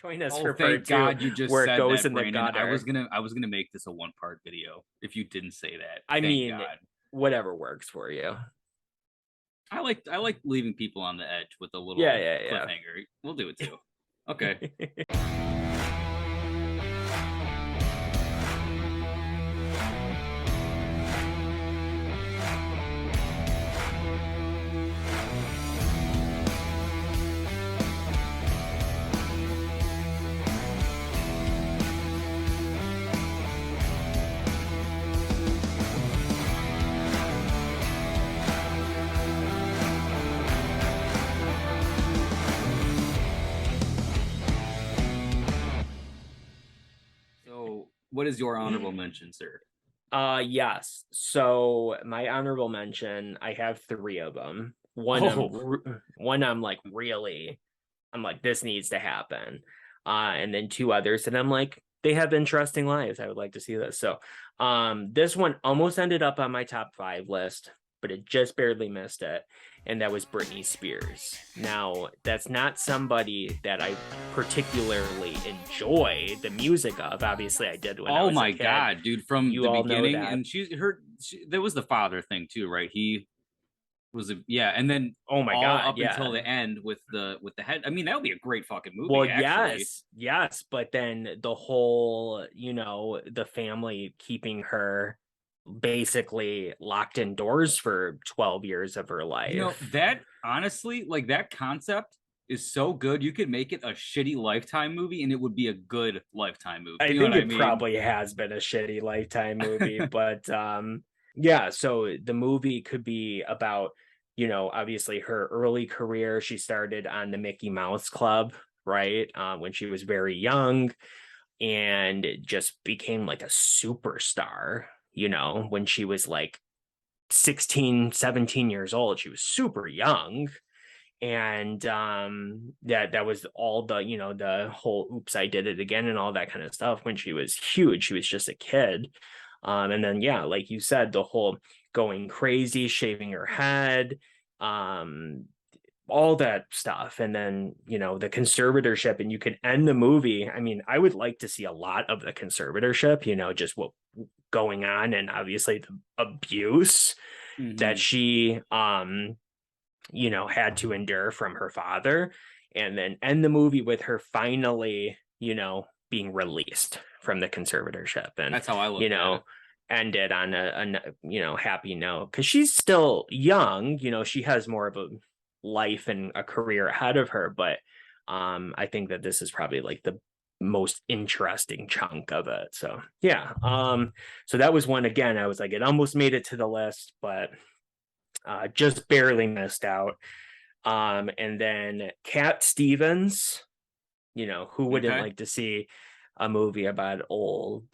Join us Oh, for thank part two, God you just where it said goes that, in the Brandon. I was gutter. gonna I was gonna make this a one-part video if you didn't say that. I Thank mean, God. whatever works for you. I like leaving people on the edge with a Yeah, little yeah, cliffhanger. We'll do it too. Okay. yeah. So, what is your honorable mention, sir? Yes. So my honorable mention, I have three of them. Oh, One I'm like really, I'm like this needs to happen. And then two others that I'm like they have interesting lives. I would like to see this. So, this one almost ended up on my top five list, but it just barely missed it, and that was Britney Spears. Now, that's not somebody that I particularly enjoy the music of. Obviously, I did when I oh was a my kid. God, dude! From You the all know beginning, that. and there was the father thing too, right? He was a yeah, and then Oh my all God, up until yeah. the end with the head. I mean, that would be a great fucking Well, movie, actually. yes, yes, but then the whole, the family keeping her basically locked indoors for 12 years of her life. That honestly, like that concept is so good. You could make it a shitty Lifetime movie, and it would be a good Lifetime movie. I You know think what I it mean? probably has been a shitty Lifetime movie, but yeah, so the movie could be about, obviously her early career. She started on the Mickey Mouse Club, right? When she was very young, and just became like a superstar, when she was like 16, 17 years old. She was super young. And that was all the, the whole oops, I did it again and all that kind of stuff. When she was huge, she was just a kid. And then yeah, like you said, the whole going crazy, shaving her head, um all that stuff. And then, the conservatorship, and you can end the movie. I mean, I would like to see a lot of the conservatorship, just what going on, and obviously the abuse that Hmm. she had to endure from her father, and then end the movie with her finally, being released from the conservatorship, and, That's how I you looked at it. know, ended on happy note, because she's still young. She has more of a life and a career ahead of her, but I think that this is probably like the most interesting chunk of it. So yeah, so that was one. Again, I was like, it almost made it to the list, but just barely missed out. And then Cat Stevens, who wouldn't Okay. like to see a movie about old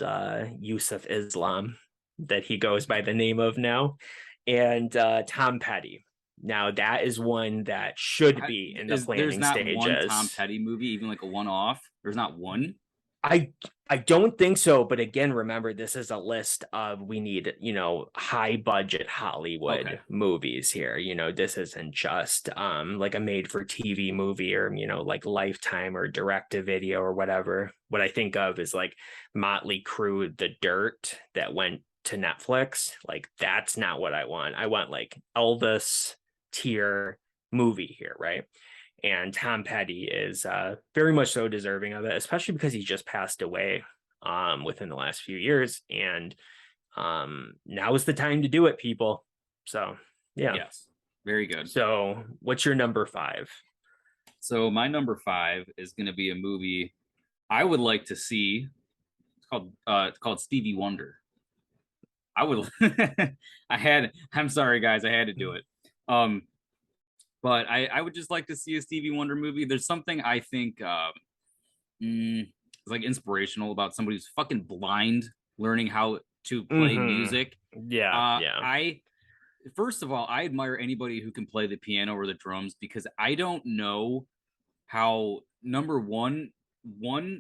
Yusuf Islam, that he goes by the name of now, and Tom Petty. Now, that is one that should be in the There's planning not one Tom stages. Petty movie, even like a one-off. There's not one. I I don't think so, but again, remember, this is a list of, we need, high budget Okay. Hollywood movies here. This isn't just like a made for TV movie, or like Lifetime or direct to video or whatever. What I think of is like Motley Crue, The Dirt, that went to Netflix. Like, that's not what I want. I want like Elvis tier movie here, right? And Tom Petty is very much so deserving of it, especially because he just passed away within the last few years, and now is the time to do it, people. So yeah. Yes. Very good. So what's your number five? So my number five is going to be a movie I would like to see. It's called Stevie Wonder. I would. I'm sorry, guys. I had to do it. Um, but I would just like to see a Stevie Wonder movie. There's something I think is like inspirational about somebody who's fucking blind learning how to play Mm-hmm. music. Yeah, yeah. I First of all, I admire anybody who can play the piano or the drums, because I don't know how, number one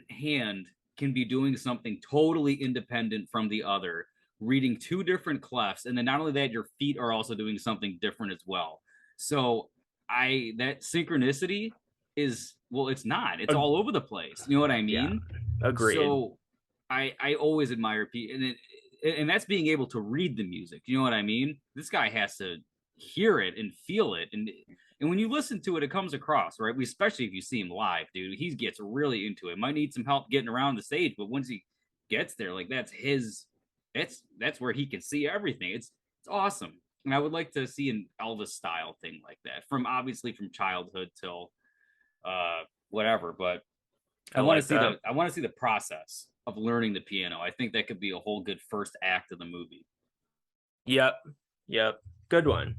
hand can be doing something totally independent from the other, reading two different clefs, and then not only that, your feet are also doing something different as well. So I that synchronicity is, well, it's not. It's Ag- all over the place. You know what I yeah, mean? agreed. So I always admire people, and that's being able to read the music. You know what I mean? This guy has to hear it and feel it, and when you listen to it, it comes across, right? Especially if you see him live, dude. He gets really into it. Might need some help getting around the stage, but once he gets there, like that's his. That's where he can see everything. It's awesome, and I would like to see an Elvis style thing like that, from obviously from childhood till whatever. But I like that. I want to see the process of learning the piano. I think that could be a whole good first act of the movie. Yep. Yep. Good one.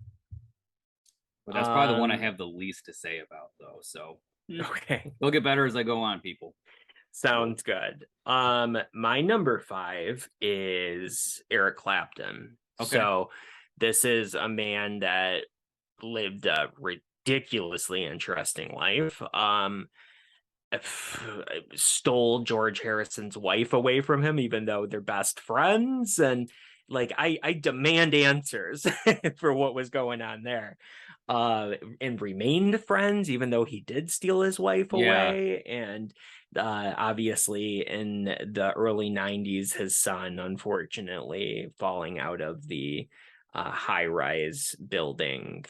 But that's probably the one I have the least to say about, though. So Okay. they'll get better as I go on, people. Sounds good. My number 5 is Eric Clapton. Okay. So this is a man that lived a ridiculously interesting life. Stole George Harrison's wife away from him, even though they're best friends. And like I demand answers for what was going on there. And remained friends, even though he did steal his wife away. And obviously in the early 90s, his son, unfortunately, falling out of the high-rise building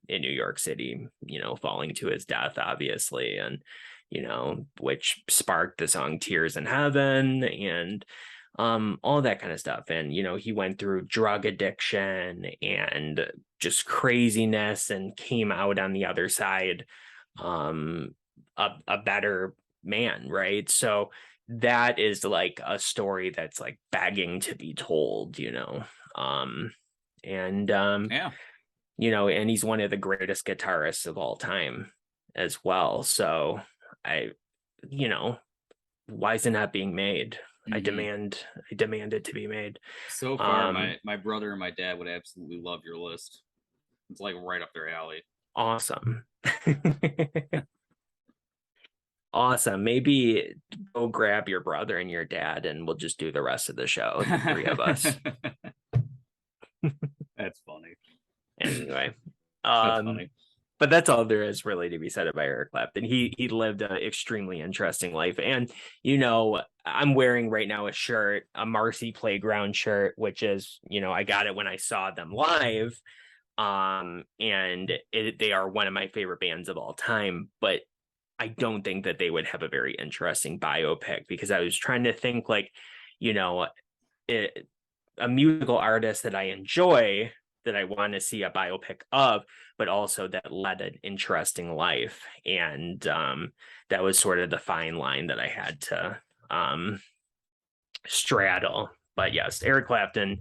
in New York City, falling to his death, obviously. And which sparked the song Tears in Heaven and all that kind of stuff. And he went through drug addiction and just craziness and came out on the other side a better man, right? So that is like a story that's like begging to be told. And Yeah. and he's one of the greatest guitarists of all time as well. So I, why isn't that being made? I demand it to be made. So far, my brother and my dad would absolutely love your list. It's like right up their alley. Awesome. Awesome. Maybe go grab your brother and your dad, and we'll just do the rest of the show, the 3 of us. That's funny. Anyway, That's funny. But that's all there is really to be said about Eric Clapton. He lived an extremely interesting life. And, I'm wearing right now a shirt, a Marcy Playground shirt, which is, I got it when I saw them live. And they are one of my favorite bands of all time. But I don't think that they would have a very interesting biopic, because I was trying to think like, a musical artist that I enjoy, that I want to see a biopic of, but also that led an interesting life. And that was sort of the fine line that I had to straddle. But yes, Eric Clapton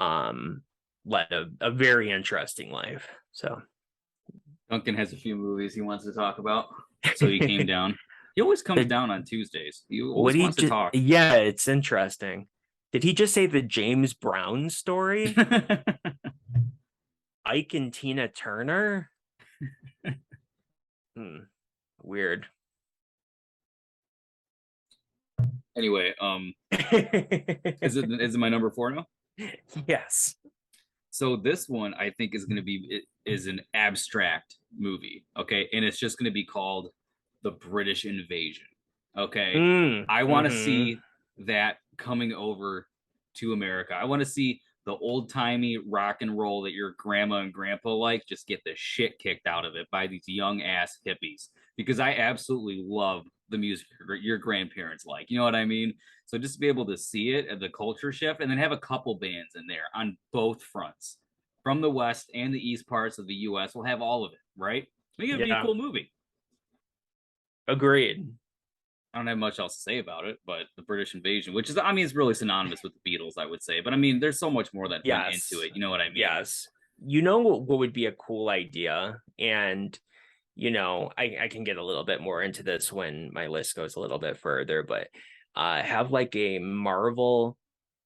led a very interesting life. So Duncan has a few movies he wants to talk about. So he came down. He always comes down on Tuesdays. He always wants to talk. Yeah, it's interesting. Did he just say the James Brown story? Ike and Tina Turner? Weird. Anyway, is it my number 4 now? Yes. So this one I think is an abstract movie, okay, and it's just going to be called The British Invasion. Okay, I want to see that coming over to America. I want to see the old timey rock and roll that your grandma and grandpa like just get the shit kicked out of it by these young ass hippies, because I absolutely love the music your grandparents like. You know what I mean? So just to be able to see it at the culture shift, and then have a couple bands in there on both fronts, from the west and the east parts of the US. We'll have all of it, right? I think it'd be a cool movie. Agreed. I don't have much else to say about it, but the British Invasion, which is, I mean, it's really synonymous with the Beatles, I would say. But I mean, there's so much more that went into it. You know what I mean? Yes. What would be a cool idea? And, I can get a little bit more into this when my list goes a little bit further, but have like a Marvel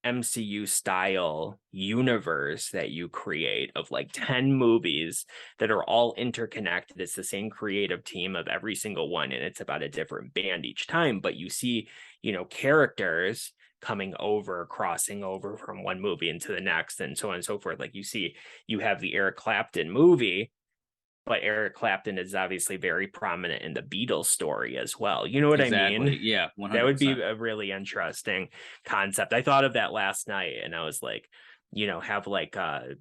MCU style universe that you create of like 10 movies that are all interconnected. It's the same creative team of every single one, and it's about a different band each time, but you see, characters coming over, crossing over from one movie into the next, and so on and so forth. Like you have the Eric Clapton movie, but Eric Clapton is obviously very prominent in the Beatles story as well. You know what I Exactly. mean? Yeah, That would be 100%. a really interesting concept. I thought of that last night and I was like, have like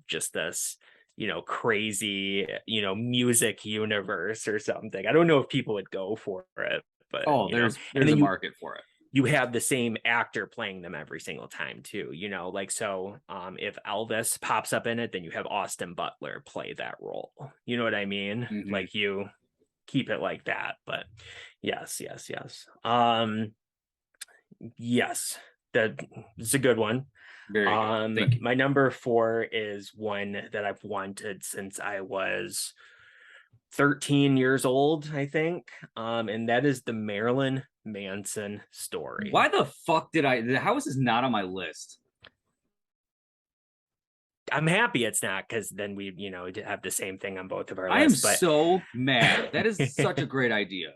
just this, crazy, music universe or something. I don't know if people would go for it, but Oh, and there's a then market for it. you have the same actor playing them every single time too, like, so if Elvis pops up in it, then you have Austin Butler play that role. You know what I mean? Mm-hmm. Like, you keep it like that. But yes, yes, that is a good one. Very good. Thank you. My number 4 is one that I've wanted since I was 13 years old, I think. And that is the Marilyn Manson story. Why the fuck how is this not on my list? I'm happy it's not, because then we, have the same thing on both of our I am lists. But so mad. That is such a great idea.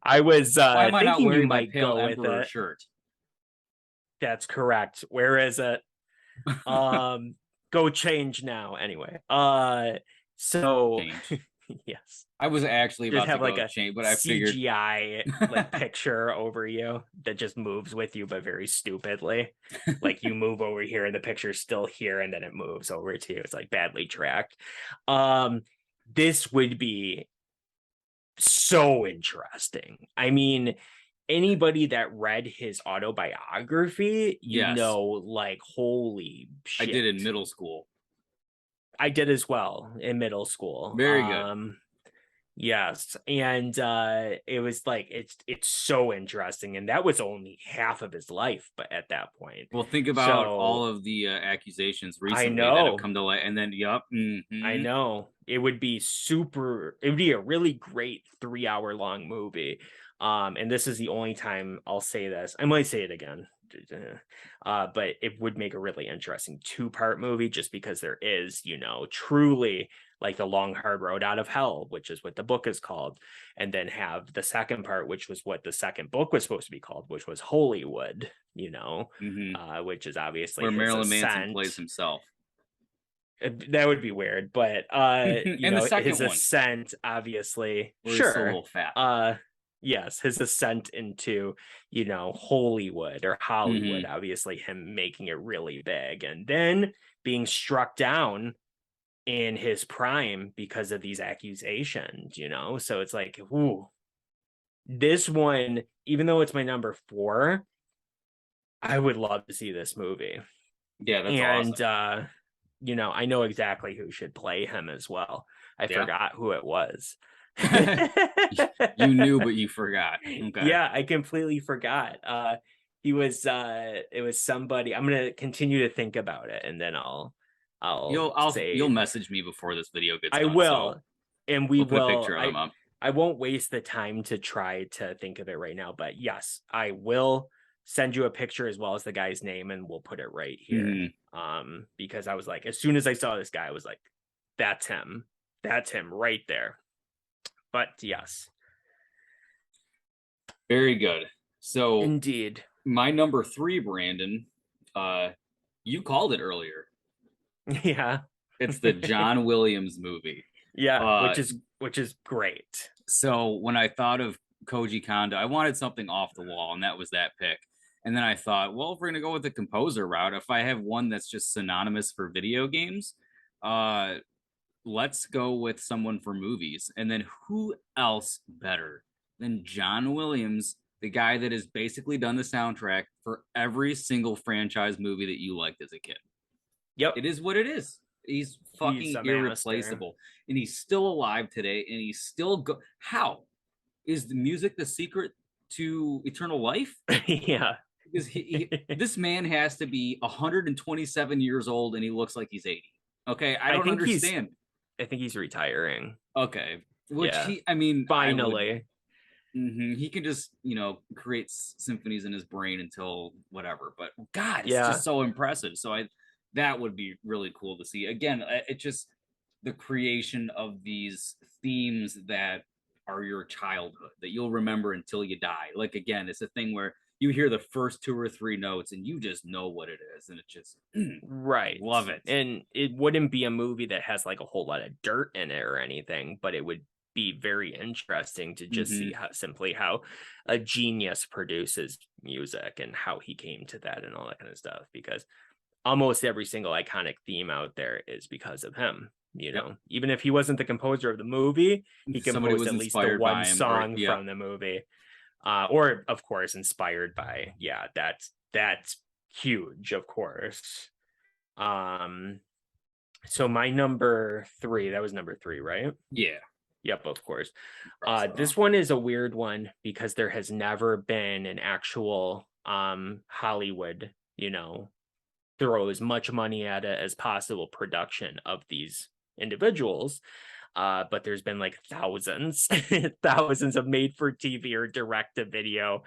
I was Why am I not thinking you wearing my might Pale go with Emperor it. shirt? That's correct. Where is it? Go change now. Anyway, so Change. yes, I was actually just about have to like go a change, but I figured CGI like picture over you that just moves with you, but very stupidly. Like, you move over here and the picture's still here, and then it moves over to you. It's like badly tracked. This would be so interesting. I mean, anybody that read his autobiography, yes, like, holy I shit. did in middle school. I did as well in middle school. Very good. Yes, and it was like, it's so interesting, and that was only half of his life, but at that point. Well, think about So all of the accusations I recently that have know, come to light, and then I know it would be a really great 3-hour long movie. And this is the only time I'll say this. I might say it again. But it would make a really interesting 2-part movie, just because there is, truly, like, the long hard road out of hell, which is what the book is called, and then have the second part, which was what the second book was supposed to be called, which was Hollywood, which is obviously where his Marilyn Manson ascent. plays himself. That would be weird, but And the second his one, ascent, obviously, where he's still a sure. little fat. Yes, his ascent into, Hollywood or Hollywood, Mm-hmm. obviously him making it really big, and then being struck down in his prime because of these accusations. So it's like, ooh, this one, even though it's my number 4, I would love to see this movie. Yeah, that's And awesome. I know exactly who should play him as well. I Yeah. forgot who it was. You knew, but you forgot. Okay. Yeah, I completely forgot. He was it was somebody. I'm gonna continue to think about it, and then I'll You'll say message me before this video gets I done. So will, and we we'll put a will. picture of them up. I won't waste the time to try to think of it right now, but yes, I will send you a picture as well as the guy's name, and we'll put it right here. Because I was like, as soon as I saw this guy, I was like, that's him. That's him right there. But yes. Very good. So Indeed. my number 3, Brandon, you called it earlier. Yeah. It's the John Williams movie. Yeah, which is great. So when I thought of Koji Kondo, I wanted something off the wall, and that was that pick. And then I thought, well, if we're gonna go with the composer route, if I have one that's just synonymous for video games, let's go with someone for movies. And then who else better than John Williams, the guy that has basically done the soundtrack for every single franchise movie that you liked as a kid? Yep. It is what it is. He's fucking irreplaceable. And he's still alive today, and he's still how is the music the secret to eternal life? Yeah, because this man has to be 127 years old and he looks like he's 80. Okay, I don't understand. I think he's retiring. Okay, which yeah. I mean, finally, he can just create symphonies in his brain until whatever. But God, it's just so impressive. So that would be really cool to see. Again, it's just the creation of these themes that are your childhood that you'll remember until you die. Like, again, it's a thing where you hear the first 2 or 3 notes and you just know what it is, and it just Right. love it. And it wouldn't be a movie that has like a whole lot of dirt in it or anything, but it would be very interesting to just see how a genius produces music and how he came to that and all that kind of stuff, because almost every single iconic theme out there is because of him. You know, even if he wasn't the composer of the movie, he composed at least the one song from the movie. Or of course inspired by. Yeah, that's huge, of course. So my number 3, that was number 3, right? Yeah. Yep, of course. This one is a weird one because there has never been an actual Hollywood, throw as much money at it as possible production of these individuals. But there's been like thousands of made for TV or direct to video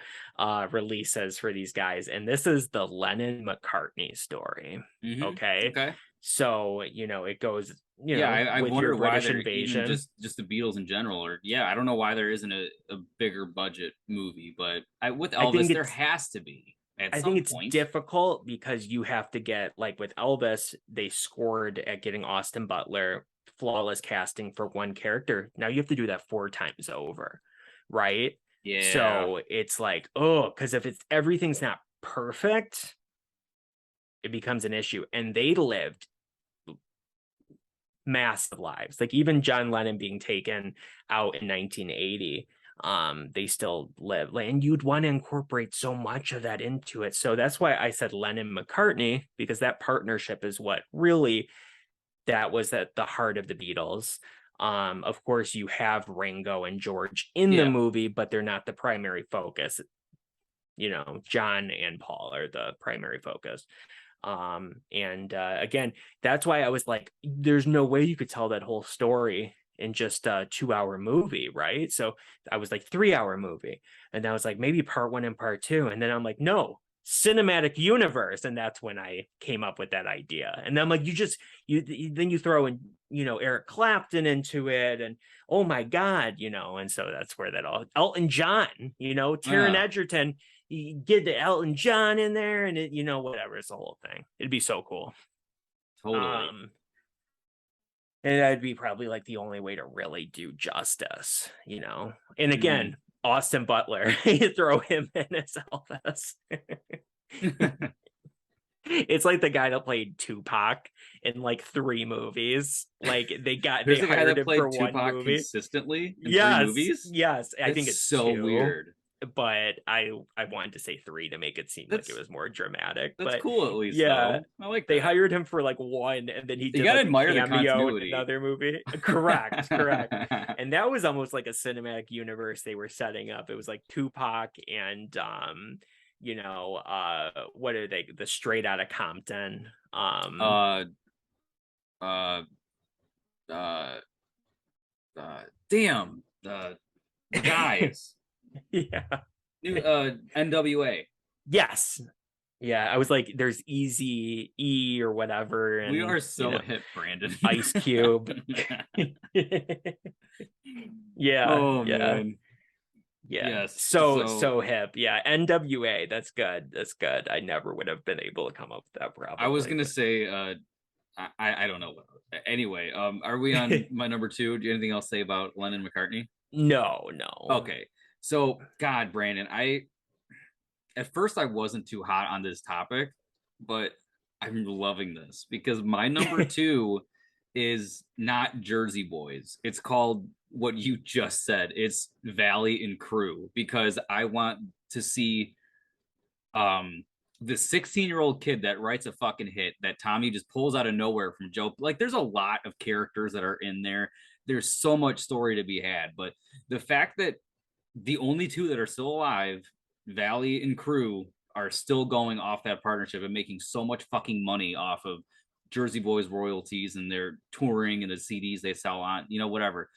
releases for these guys. And this is the Lennon McCartney story. Okay. So, it goes, I with wonder your why British they're invasion. even just the Beatles in general, or I don't know why there isn't a bigger budget movie, but with Elvis, there has to be. I think it's difficult because you have to get, like with Elvis, they scored at getting Austin Butler, flawless casting for one character. Now you have to do that 4 times over, right? Yeah. So it's like, because if everything's not perfect, it becomes an issue. And they lived massive lives. Like even John Lennon being taken out in 1980, they still live, and you'd want to incorporate so much of that into it. So that's why I said Lennon McCartney, because that partnership is what really, that was at the heart of the Beatles. Of course you have Ringo and George in the movie, but they're not the primary focus. John and Paul are the primary focus. Again, that's why I was like, there's no way you could tell that whole story in just a 2-hour movie, right? So I was like 3-hour movie, and I was like maybe part 1 and part 2, and then I'm like, no, cinematic universe. And that's when I came up with that idea. And then I'm like, then you throw in Eric Clapton into it, and oh my god, and so that's where that all, Elton John, Taron Egerton, you get the Elton John in there, and it, whatever, it's the whole thing. It'd be so cool. Totally. And that'd be probably like the only way to really do justice, And again, Austin Butler, you throw him in as Elvis. It's like the guy that played Tupac in like 3 movies. Like they hired him for Tupac 1 movie consistently in 3 movies. Yes, I think it's so 2. Weird. But I wanted to say 3 to make it seem like it was more dramatic. That's cool, at least. Yeah, though. I like that. They hired him for like 1, and then he did gotta like admire a cameo in the another movie. Correct. And that was almost like a cinematic universe they were setting up. It was like Tupac and what are they? The Straight Outta Compton. Damn, the guys. Yeah. NWA. Yes. Yeah, I was like, there's Easy E or whatever. And, we are so hip, Brandon. Ice Cube. Yeah. Oh, man. Yeah. Yes. So hip. Yeah. NWA. That's good. I never would have been able to come up with that, probably. I was going to say, I don't know. Anyway, are we on my number 2? Do you have anything else to say about Lennon McCartney? No. Okay. So, God, Brandon, at first I wasn't too hot on this topic, but I'm loving this because my number 2 is not Jersey Boys. It's called what you just said. It's Valley and Crew, because I want to see the 16-year-old kid that writes a fucking hit that Tommy just pulls out of nowhere from Joe. Like, there's a lot of characters that are in there. There's so much story to be had, but the fact that the only 2 that are still alive, Valley and Crew, are still going off that partnership and making so much fucking money off of Jersey Boys royalties and their touring and the CDs they sell on, whatever.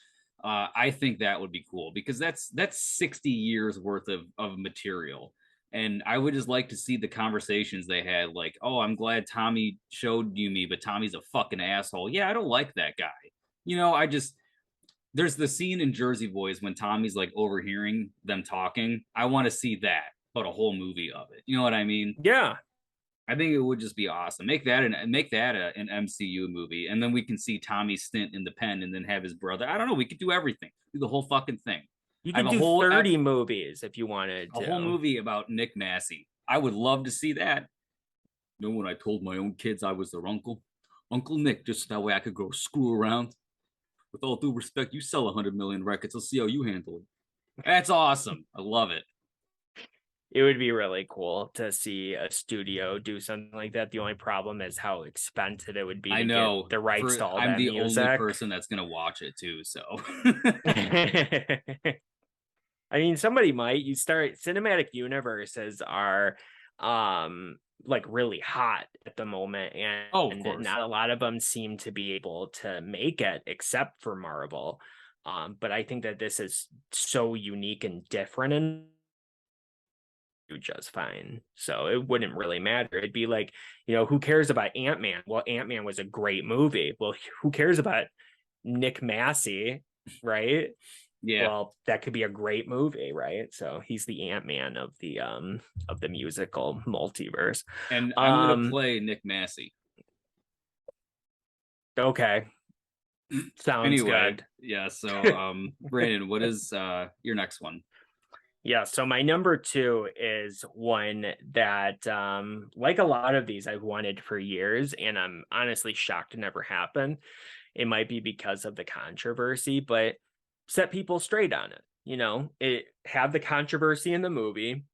I think that would be cool, because that's 60 years worth of material. And I would just like to see the conversations they had, like, oh, I'm glad Tommy showed you me, but Tommy's a fucking asshole. Yeah, I don't like that guy. There's the scene in Jersey Boys when Tommy's like overhearing them talking. I want to see that. but a whole movie of it. You know what I mean? Yeah. I think it would just be awesome. Make that an MCU movie, and then we can see Tommy's stint in the pen, and then have his brother. I don't know. We could do everything. Do the whole fucking thing. You I have could do 30 movies if you wanted a whole to. movie about Nick Massey. I would love to see that. You know, when I told my own kids I was their uncle, Uncle Nick, just that way I could go screw around. With all due respect, you sell 100 million records. Let's see how you handle it. That's awesome. I love it. It would be really cool to see a studio do something like that. The only problem is how expensive it would be I to know. get the rights to all I'm that the only music. person that's gonna watch it too. So I mean, somebody might. You start cinematic universes are like really hot at the moment, oh, of and course. not a lot of them seem to be able to make it except for Marvel. But I think that this is so unique and different and do just fine. So it wouldn't really matter. It'd be like, who cares about Ant-Man? Well, Ant-Man was a great movie. Well, who cares about Nick Massey, right? Yeah. Well, that could be a great movie, right? So he's the Ant-Man of the musical multiverse. And I'm gonna play Nick Massey. Okay. Sounds Anyway, good. yeah. So Brandon, what is your next one? Yeah, so my number 2 is one that, like a lot of these, I've wanted for years, and I'm honestly shocked it never happened. It might be because of the controversy, but set people straight on it. It had the controversy in the movie,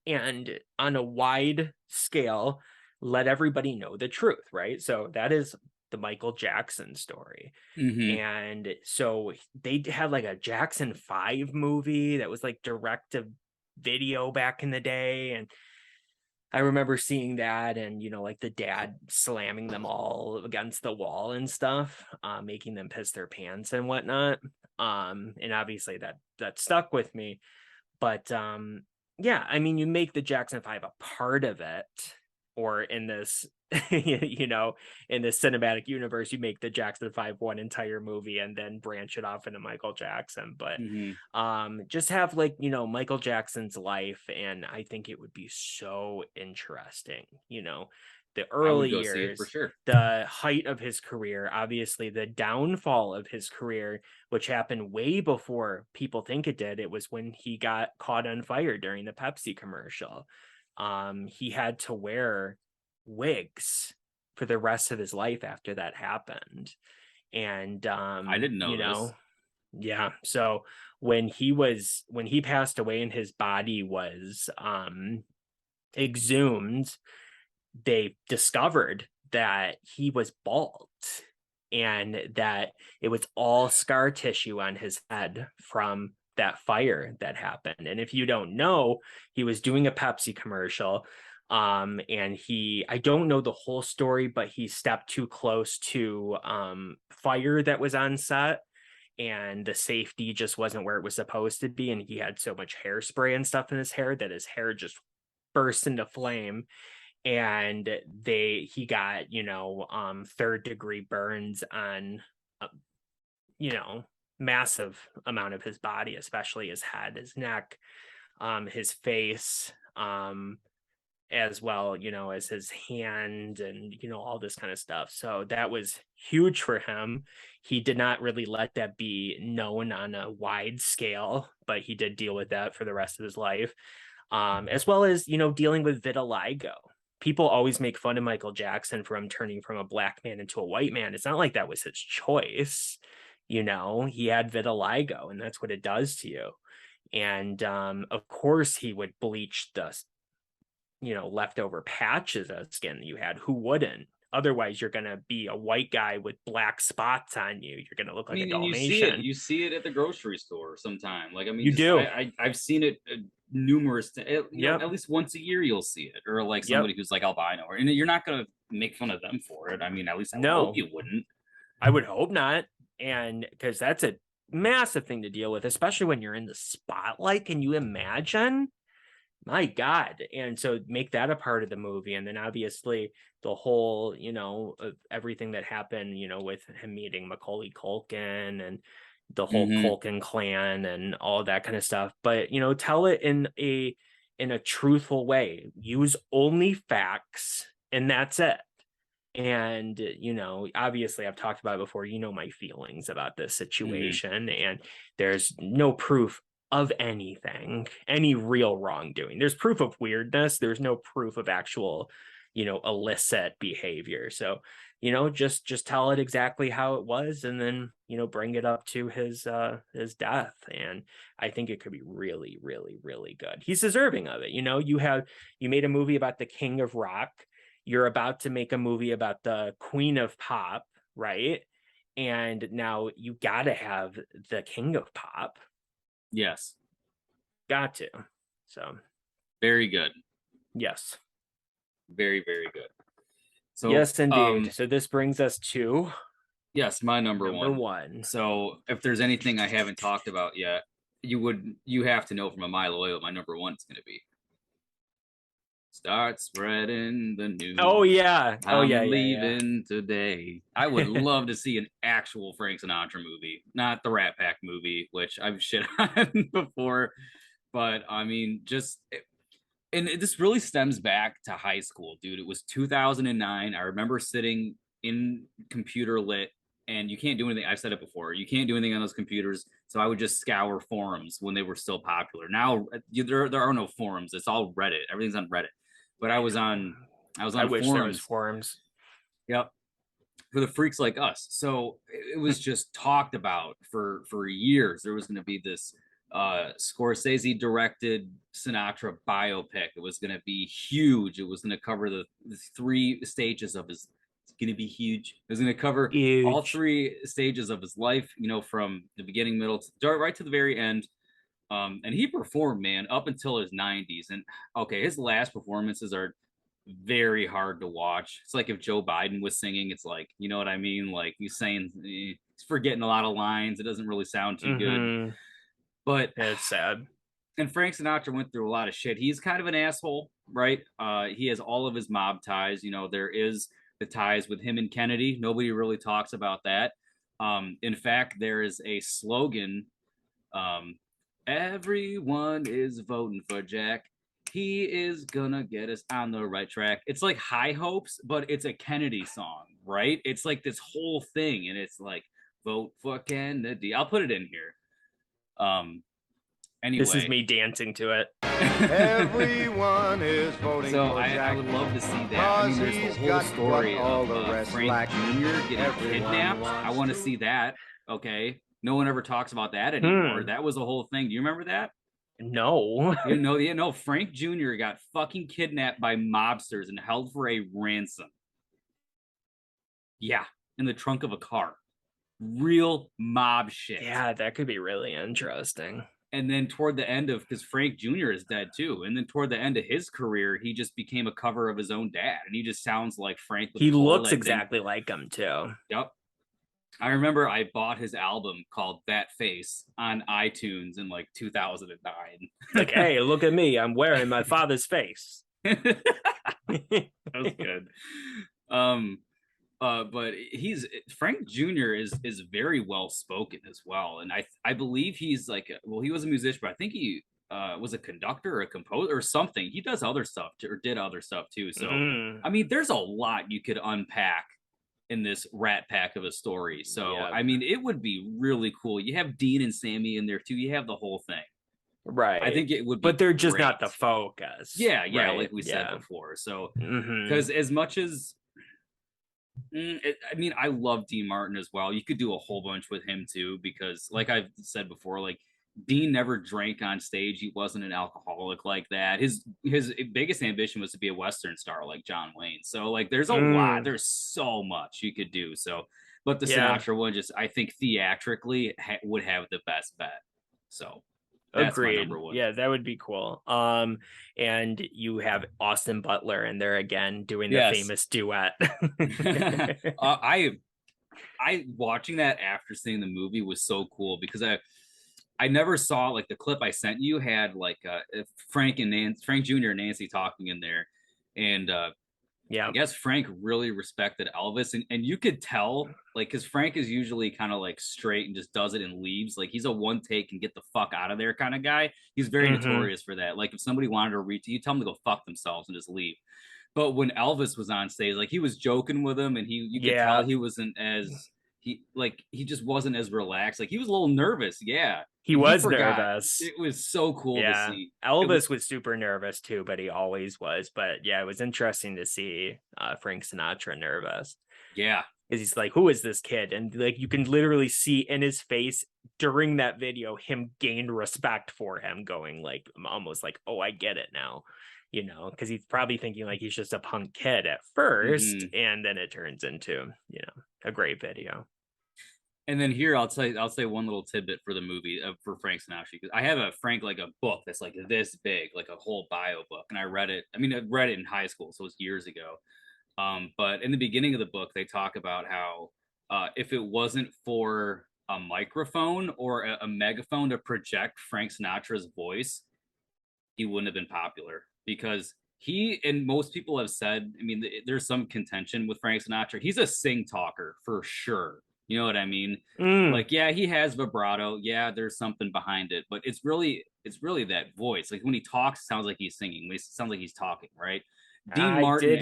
and on a wide scale, let everybody know the truth, right? So that is the Michael Jackson story. Mm-hmm. And so they had like a Jackson 5 movie that was like direct to video back in the day. And I remember seeing that and, like the dad slamming them all against the wall and stuff, making them piss their pants and whatnot. And obviously that stuck with me. But yeah, I mean, you make the Jackson 5 a part of it, or in this, in this cinematic universe, you make the Jackson 5 one entire movie and then branch it off into Michael Jackson. But just have like, Michael Jackson's life, and I think it would be so interesting, the I would early go see it for years, sure. the height of his career, obviously the downfall of his career, which happened way before people think it did. It was when he got caught on fire during the Pepsi commercial. He had to wear wigs for the rest of his life after that happened. And I didn't know this. Yeah. So when he passed away and his body was exhumed, they discovered that he was bald and that it was all scar tissue on his head from that fire that happened. And if you don't know, he was doing a Pepsi commercial, and I don't know the whole story, but he stepped too close to fire that was on set, and the safety just wasn't where it was supposed to be, and he had so much hairspray and stuff in his hair that his hair just burst into flame, and he got third degree burns on massive amount of his body, especially his head, his neck, his face, as well as his hand, and all this kind of stuff. So that was huge for him. He did not really let that be known on a wide scale, but he did deal with that for the rest of his life, as well as dealing with vitiligo. People always make fun of Michael Jackson for him turning from a black man into a white man. It's not like that was his choice. He had vitiligo, and that's what it does to you. And of course he would bleach the leftover patches of skin that you had. Who wouldn't? Otherwise, you're gonna be a white guy with black spots on you. You're gonna look like a Dalmatian. You see it at the grocery store sometime. Like, I mean, you do. I've seen it numerous. Yep. At least once a year you'll see it, or like somebody who's like albino, and you're not gonna make fun of them for it. I mean, at least I hope you wouldn't. I would hope not, and because that's a massive thing to deal with, especially when you're in the spotlight. Can you imagine? My God. And so make that a part of the movie. And then obviously the whole, everything that happened, with him meeting Macaulay Culkin and the whole Culkin clan and all that kind of stuff. But, tell it in a in a truthful way. Use only facts, and that's it. And, obviously I've talked about it before, my feelings about this situation, and there's no proof of anything, any real wrongdoing. There's proof of weirdness. There's no proof of actual, illicit behavior. So, just tell it exactly how it was, and then, bring it up to his death. And I think it could be really, really, really good. He's deserving of it. You made a movie about the king of rock. You're about to make a movie about the queen of pop, right? And now you got to have the king of pop. Yes. Got to. So. Very good. Yes. Very, very good. So yes, indeed. So this brings us to. Yes, my number one. one. So if there's anything I haven't talked about yet, you have to know from a mile away what my number one is going to be. Start spreading the news. Oh yeah. I'm leaving today. I would love to see an actual Frank Sinatra movie, not the Rat Pack movie, which I've shit on before. But I mean, and this really stems back to high school, dude. It was 2009. I remember sitting in computer lit, and you can't do anything. I've said it before. You can't do anything on those computers. So I would just scour forums when they were still popular. Now there are no forums. It's all Reddit. Everything's on Reddit. But I was on I wish forums. there was forums. Yep. For the freaks like us. So it was just talked about for years. There was going to be this Scorsese directed Sinatra biopic. It was going to be huge. It was going to cover the 3 stages of his. It's going to be huge. It was going to cover all 3 stages of his life. From the beginning, middle, right to the very end. And he performed, man, up until his 90s. And okay, his last performances are very hard to watch. It's like if Joe Biden was singing, it's like, you know what I mean? Like he's saying, he's forgetting a lot of lines. It doesn't really sound too good. But it's sad. And Frank Sinatra went through a lot of shit. He's kind of an asshole, right? He has all of his mob ties. There is the ties with him and Kennedy. Nobody really talks about that. In fact, there is a slogan. Everyone is voting for Jack. He is gonna get us on the right track. It's like High Hopes, but it's a Kennedy song, right? It's like this whole thing, and it's like vote for Kennedy. I'll put it in here. Anyway, this is me dancing to it. Everyone is voting so for Jack. I would love to see that. I mean, there's the whole story of Frank Jr. getting kidnapped. I want to see that. Okay. No one ever talks about that anymore. That was a whole thing. Do you remember that? No. No. Frank Jr. got fucking kidnapped by mobsters and held for a ransom. Yeah, in the trunk of a car. Real mob shit. Yeah, that could be really interesting. And then toward the end of, because Frank Jr. is dead too, and then toward the end of his career, he just became a cover of his own dad, and he just sounds like Frank. He looks exactly like him too. Yep. I remember I bought his album called That Face on iTunes in like 2009. Like, hey, look at me. I'm wearing my father's face. That was good. But Frank Jr. is very well spoken as well. And I believe he's like, he was a musician, but I think he was a conductor or a composer or something. He does other stuff or did other stuff too. So, I mean, there's a lot you could unpack in this Rat Pack of a story. So, I mean, it would be really cool. You have Dean and Sammy in there too. You have the whole thing. Right. I think it would be but they're just great. Not the focus. Yeah, right? Like we said before. So, because as much as I mean, I love Dean Martin as well. You could do a whole bunch with him too, because like I've said before, like Dean never drank on stage. He wasn't an alcoholic like that. His biggest ambition was to be a Western star like John Wayne. So like there's a lot, there's so much you could do. So, but the Sinatra one just, I think theatrically would have the best bet. So that's my number one. Yeah, that would be cool. And you have Austin Butler in there again doing the famous duet. I watching that after seeing the movie was so cool because I never saw like the clip I sent you had like Frank Jr. and Nancy talking in there, and Yeah. I guess Frank really respected Elvis, and you could tell, like, because Frank is usually kind of like straight and just does it and leaves. Like, he's a one take and get the fuck out of there kind of guy. He's very notorious for that. Like, if somebody wanted to reach, you tell them to go fuck themselves and just leave. But when Elvis was on stage, like, he was joking with him, and you could tell he wasn't as he just wasn't as relaxed. Like, he was a little nervous, yeah. He And was forgot. nervous. It was so cool to see. Elvis was super nervous too, but he always was. But yeah, it was interesting to see Frank Sinatra nervous. Yeah. Because he's like, who is this kid? And like, you can literally see in his face during that video him gain respect for him, going like almost like, oh, I get it now, you know, because he's probably thinking like he's just a punk kid at first, and then it turns into, you know, a great video. And then here I'll say one little tidbit for the movie for Frank Sinatra, because I have a book that's like this big, like a whole bio book, and I read it. I mean, I read it in high school, so it was years ago. But in the beginning of the book, they talk about how if it wasn't for a microphone or a megaphone to project Frank Sinatra's voice, he wouldn't have been popular, because he, and most people have said, I mean, there's some contention with Frank Sinatra. He's a sing talker for sure. You know what I mean? Like, yeah, he has vibrato. Yeah, there's something behind it, but it's really that voice. Like, when he talks, it sounds like he's singing. It sounds like he's talking, right? Dean Martin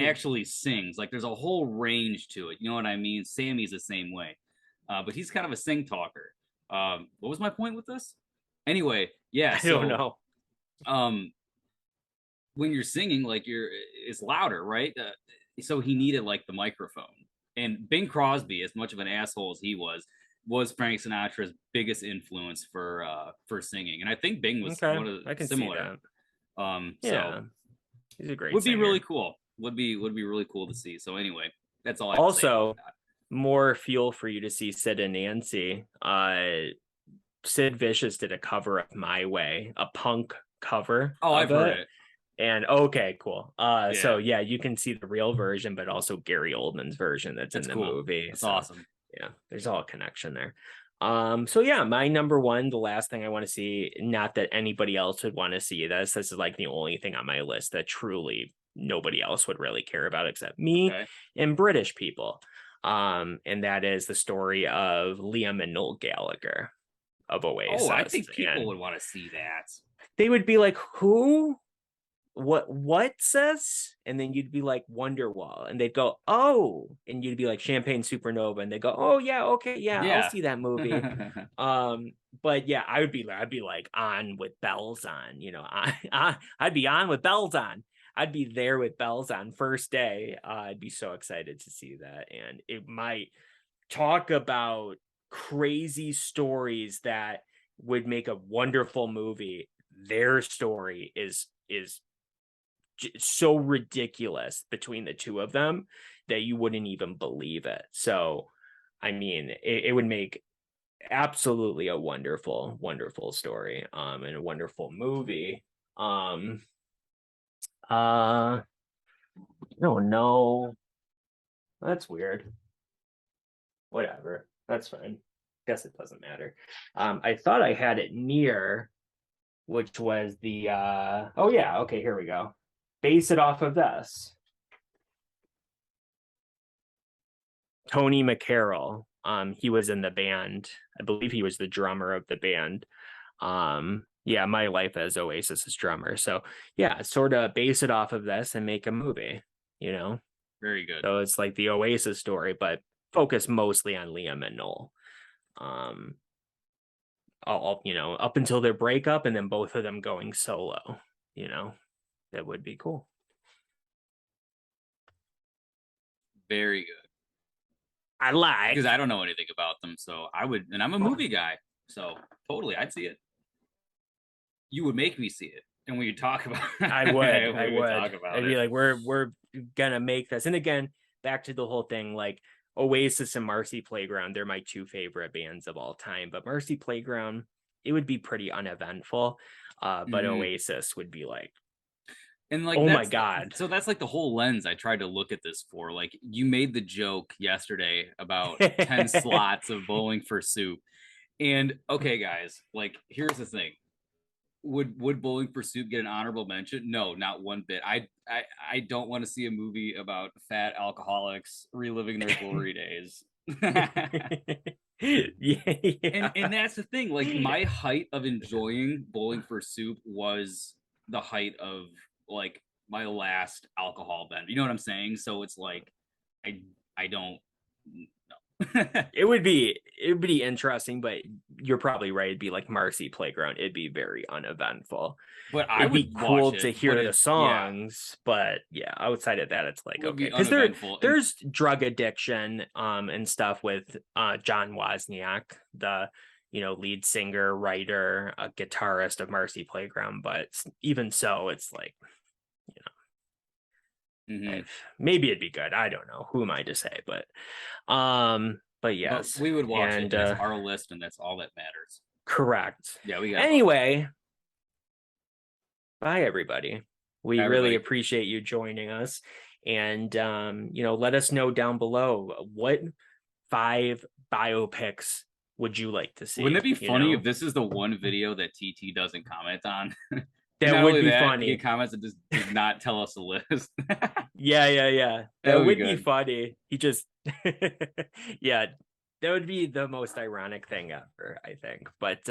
actually sings. Like, there's a whole range to it. You know what I mean? Sammy's the same way, but he's kind of a sing talker. What was my point with this? Anyway, yeah. I don't know. When you're singing, like, it's louder, right? So he needed like the microphone. And Bing Crosby, as much of an asshole as he was Frank Sinatra's biggest influence for singing. And I think Bing was one of the similar. So he's a great would singer. be really cool. Would be really cool to see. So anyway, that's all I also more fuel for you to see Sid and Nancy. Sid Vicious did a cover of My Way, a punk cover. Oh, I've heard it. And okay, cool. So yeah, you can see the real version, but also Gary Oldman's version that's in the movie. That's awesome. Yeah, there's all a connection there. So yeah, my number one, the last thing I want to see, not that anybody else would want to see this. This is like the only thing on my list that truly nobody else would really care about except me and British people. And that is the story of Liam and Noel Gallagher of Oasis. Oh, I think people would want to see that. They would be like, who? What's this? And then you'd be like, Wonderwall, and they'd go, oh, and you'd be like, Champagne Supernova, and they go, oh yeah, okay, yeah, I'll see that movie. But yeah, I'd be like on with bells on, you know. I'd be on with bells on. I'd be there with bells on first day. I'd be so excited to see that. And it might talk about crazy stories that would make a wonderful movie. Their story is so ridiculous between the two of them that you wouldn't even believe it. So, I mean, it would make absolutely a wonderful, wonderful story, and a wonderful movie. I don't know. That's weird. Whatever. That's fine. Guess it doesn't matter. I thought I had it near, which was the oh yeah, okay, here we go. Base it off of this. Tony McCarroll. He was in the band. I believe he was the drummer of the band. Yeah, My Life as Oasis's drummer. So yeah, sort of base it off of this and make a movie, you know? Very good. So it's like the Oasis story, but focus mostly on Liam and Noel. All, you know, up until their breakup, and then both of them going solo, you know. That would be cool. Very good. I like, because I don't know anything about them, so I would, and I'm a movie guy, so totally I'd see it. You would make me see it, and when you talk about I would talk about I'd be like, we're gonna make this. And again, back to the whole thing, like Oasis and Marcy Playground, they're my two favorite bands of all time, but Marcy Playground, it would be pretty uneventful, but Oasis would be like, and like, oh my god. So that's like the whole lens I tried to look at this for. Like, you made the joke yesterday about 10 slots of Bowling for Soup, and okay guys, like, here's the thing. would Bowling for Soup get an honorable mention? No, not one bit. I don't want to see a movie about fat alcoholics reliving their glory days. Yeah. And that's the thing. Like my height of enjoying Bowling for Soup was the height of like my last alcohol bend. You know what I'm saying? So it's like I don't know. It would be interesting, but you're probably right. It'd be like Marcy Playground. It'd be very uneventful. But I It'd would be cool watch it, to hear but the songs, but yeah, outside of that, it's like would be okay, because uneventful. there's drug addiction and stuff with John Wozniak, the lead singer, writer, guitarist of Marcy Playground. But even so, it's like maybe it'd be good. I don't know. Who am I to say? But yes, But we would watch it. and And it's our list, and that's all that matters. correct. Yeah, we got Anyway, bye everybody. We Bye, really everybody. appreciate you joining us, and let us know down below what 5 biopics would you like to see. Wouldn't it be funny if this is the one video that TT doesn't comment on? That Not would only be that, funny. He comments and just does not tell us the list. Yeah. That would be would be good. funny. He just yeah, that would be the most ironic thing ever, I think. But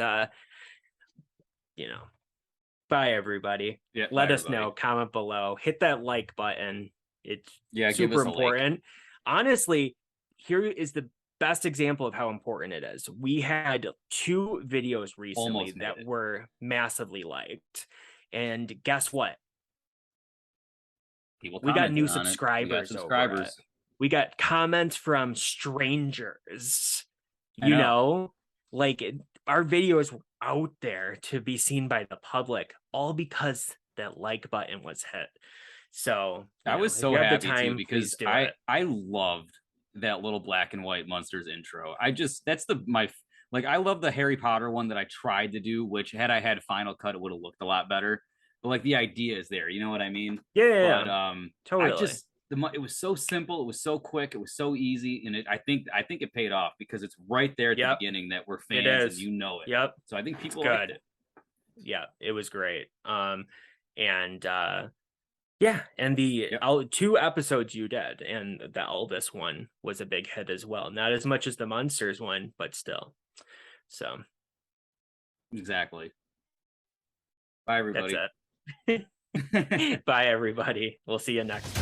bye everybody. Yeah, Let bye, us everybody. know, comment below, hit that like button. It's give super us a like. important. Honestly, here is the best example of how important it is. We had 2 videos recently that were massively liked. And guess what? We got new subscribers. Over it. We got comments from strangers. Like our videos were out there to be seen by the public, all because that like button was hit. So I was so happy too, because I loved that little black and white Monsters intro. I love the Harry Potter one that I tried to do, which had I had Final Cut, it would have looked a lot better. But like the idea is there, you know what I mean? Yeah. But totally. It was so simple, it was so quick, it was so easy, and I think it paid off because it's right there at the beginning that we're fans and you know it. Yep. So I think people liked it. Yeah, it was great. And the 2 episodes you did, and the Elvis one was a big hit as well. Not as much as the Monsters one, but still. So exactly. Bye everybody. That's it. Bye everybody. We'll see you next time.